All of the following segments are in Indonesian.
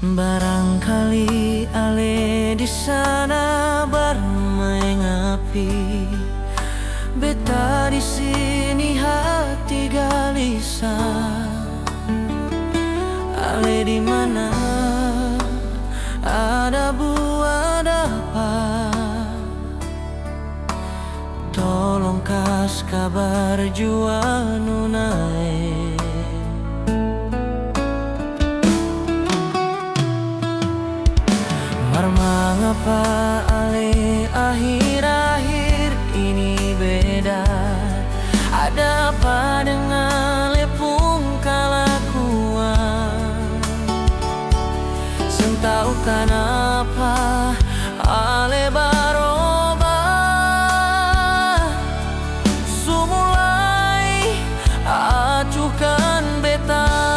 Barangkali ale di sana bermain api, beta di sini hati gelisah. Ale di mana ada buat apa? Tolong kas kabar jua nunai. Mengapa ale akhir-akhir ini beda? Ada apa dengan ale pun kelakuan? Sentau kenapa ale berubah? Sumulai acuhkan beta.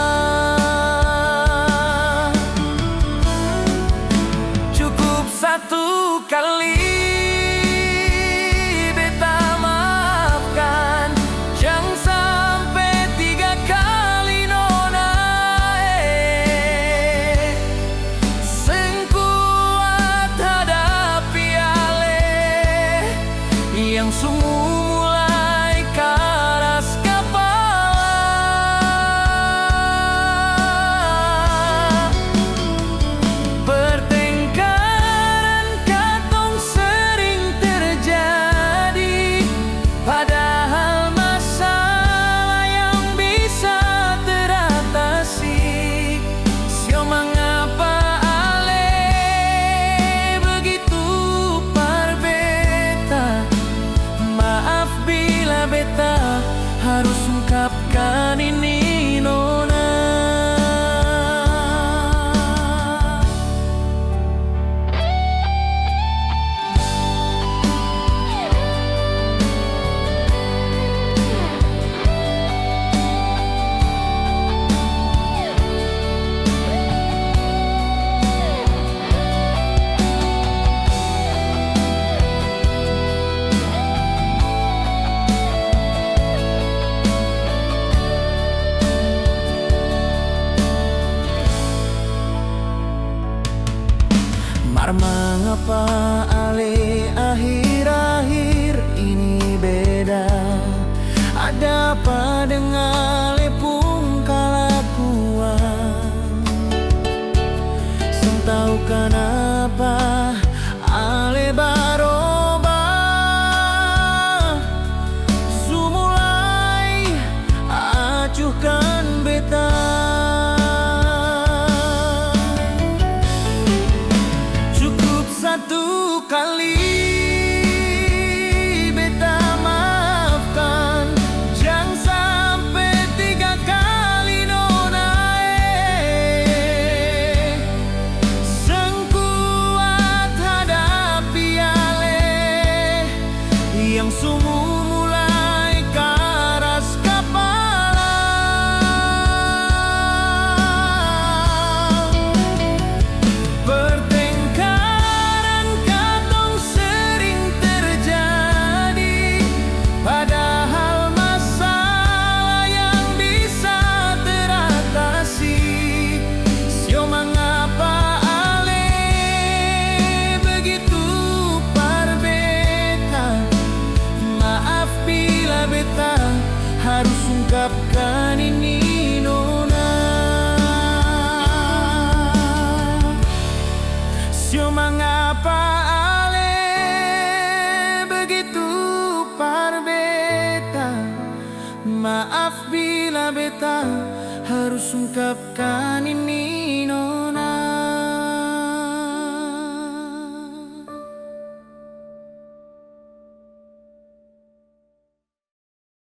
Satu kali beta maafkan, jangan sampai 3 kali nona. Sengkuat hadapi ale yang sungguh mulai keras kepala. Harus ungkapkan ini nona. Mengapa ale akhir-akhir ini beda? Ada apa dengan ale pun kelakuan? Sentau kenapa ale berubah? Sumulai acuhkan beta. Satu kali beta maafkan, jangan sampai 3 kali nona. Sengkuat hadapi ale yang sungguh mulai keras kepala. Harus ungkapkan ini nona. Sio mengapa ale begitu par beta? Maaf bila beta harus ungkapkan ini nona.